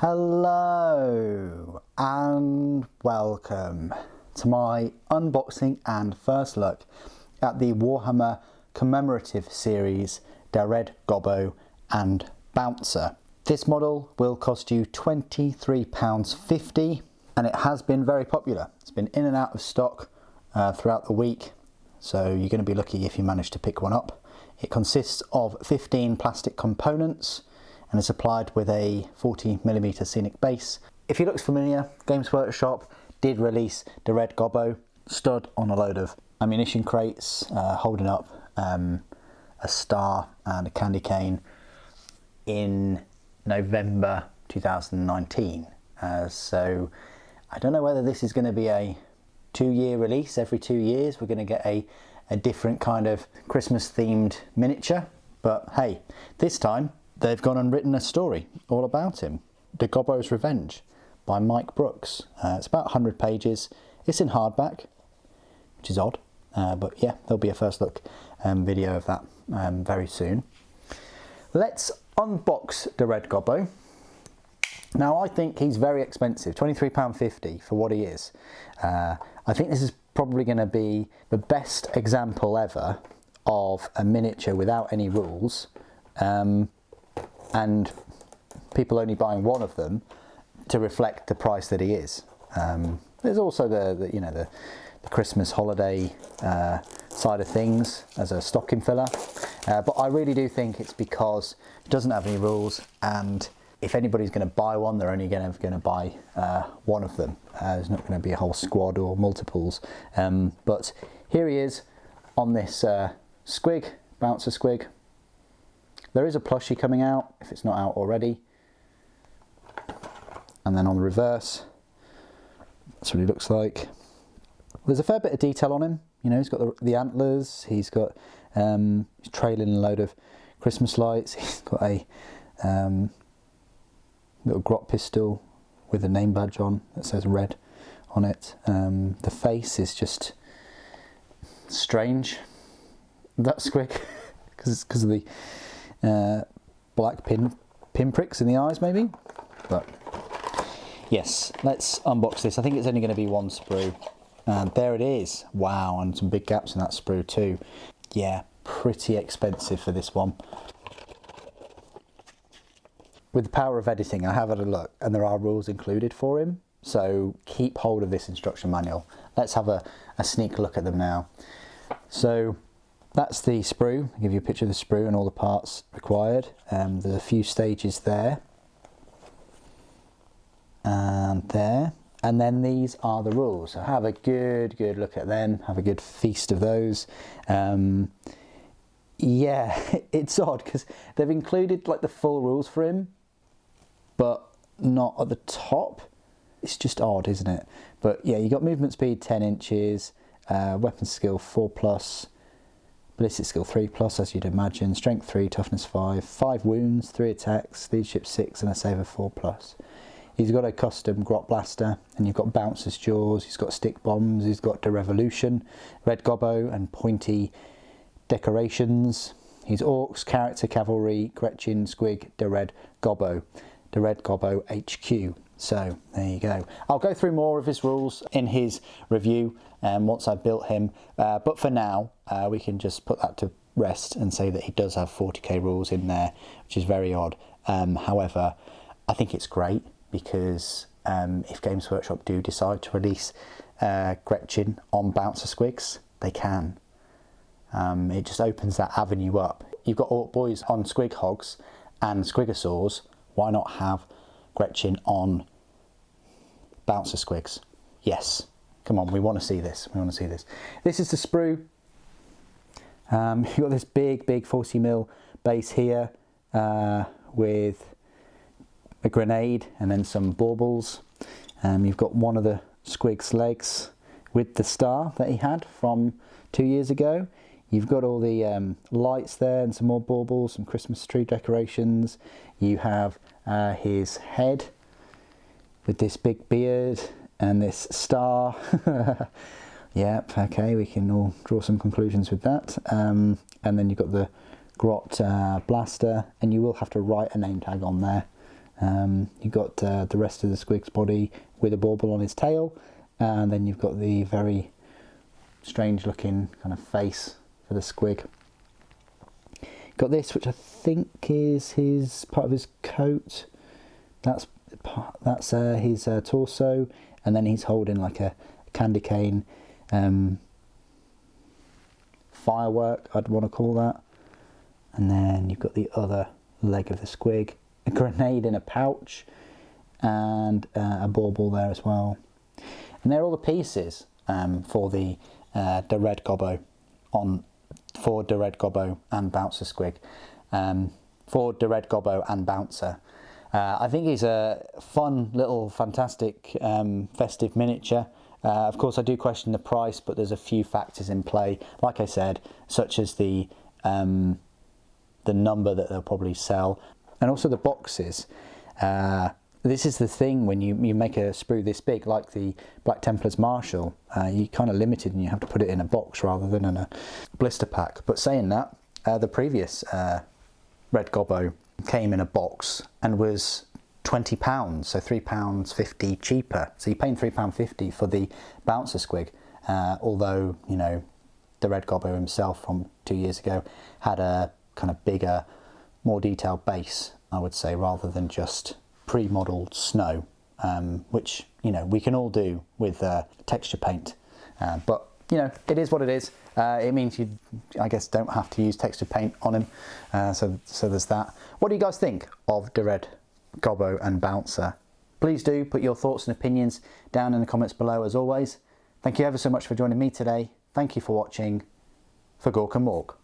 Hello and welcome to my unboxing and first look at the Warhammer commemorative series Der Red Gobbo and Bouncer. This model will cost you £23.50 and it has been very popular. It's been in and out of stock throughout the week, so you're going to be lucky if you manage to pick one up. It consists of 15 plastic components and is supplied with a 40mm scenic base. If he looks familiar, Games Workshop did release the Red Gobbo, stood on a load of ammunition crates, holding up a star and a candy cane in November 2019. So I don't know whether this is going to be a 2-year release. Every 2 years we're going to get a different kind of Christmas themed miniature, but hey, this time they've gone and written a story all about him. The Gobbo's Revenge by Mike Brooks. It's about 100 pages. It's in hardback, which is odd, but yeah, there'll be a first look video of that very soon. Let's unbox the Red Gobbo. Now I think he's very expensive, £23.50 for what he is. I think this is probably going to be the best example ever of a miniature without any rules, and people only buying one of them to reflect the price that he is. There's also the Christmas holiday side of things as a stocking filler, but I really do think it's because it doesn't have any rules, and if anybody's going to buy one, they're only going to buy one of them. There's not going to be a whole squad or multiples. But here he is on this Squig, Bounca Squig. There is a plushie coming out, if it's not out already. And then on the reverse, that's what he looks like. There's a fair bit of detail on him. You know, he's got the antlers, he's got, he's trailing a load of Christmas lights, he's got a little grot pistol with a name badge on that says red on it. The face is just strange, that Squig, because of the black pinpricks in the eyes maybe. But yes, let's unbox this. I think it's only going to be one sprue, and there it is. Wow, and some big gaps in that sprue too. Yeah, pretty expensive for this one. With the power of editing, I have had a look and there are rules included for him, so keep hold of this instruction manual. Let's have a sneak look at them now. So that's the sprue. I'll give you a picture of the sprue and all the parts required. There's a few stages there and there, and then these are the rules. So have a good look at them, have a good feast of those. Yeah, it's odd because they've included like the full rules for him, but not at the top. It's just odd, isn't it? But yeah, you got movement speed 10 inches, weapon skill 4+, ballistic skill 3+, as you'd imagine, strength 3, toughness 5, 5 wounds, 3 attacks, leadership 6, and a save of 4+. He's got a custom grot blaster, and you've got Bouncer's jaws, he's got stick bombs, he's got the Revolution, Red Gobbo, and pointy decorations. He's Orcs, Character, Cavalry, Gretchin, Squig, the Red Gobbo. The Red Gobbo HQ. So there you go. I'll go through more of his rules in his review once I've built him, but for now we can just put that to rest and say that he does have 40k rules in there, which is very odd. However, I think it's great because if Games Workshop do decide to release Gretchin on Bounca Squigs, they can. It just opens that avenue up. You've got Orc Boys on Squig Hogs and Squigosaurs. Why not have Gretchin on Bounca Squigs? Yes, come on, we want to see this. We want to see this. This is the sprue. You've got this big 40mm base here with a grenade and then some baubles. You've got one of the Squig's legs with the star that he had from 2 years ago. You've got all the lights there and some more baubles, some Christmas tree decorations. You have his head with this big beard and this star. Yep, okay, we can all draw some conclusions with that. And then you've got the grot blaster, and you will have to write a name tag on there. You've got the rest of the Squig's body with a bauble on his tail, and then you've got the very strange looking kind of face for the Squig. Got this, which I think is his part of his coat. That's his torso, and then he's holding like a candy cane firework, I'd want to call that. And then you've got the other leg of the Squig, a grenade in a pouch, and a bauble there as well. And they're all the pieces for the Red Gobbo for the Red Gobbo and Bounca Squig. For the Red Gobbo and Bouncer. I think he's a fun little fantastic festive miniature. Of course I do question the price, but there's a few factors in play, like I said, such as the number that they'll probably sell, and also the boxes. This is the thing when you make a sprue this big, like the Black Templar's Marshal, you're kind of limited and you have to put it in a box rather than in a blister pack. But saying that, the previous Red Gobbo came in a box and was £20, so £3.50 cheaper. So you're paying £3.50 for the Bounca Squig, although, you know, the Red Gobbo himself from 2 years ago had a kind of bigger, more detailed base, I would say, rather than just pre-modelled snow, which, you know, we can all do with texture paint. But, you know, it is what it is. It means you, I guess, don't have to use texture paint on him. So there's that. What do you guys think of the Red Gobbo and Bouncer? Please do put your thoughts and opinions down in the comments below, as always. Thank you ever so much for joining me today. Thank you for watching. For Gork and Mork.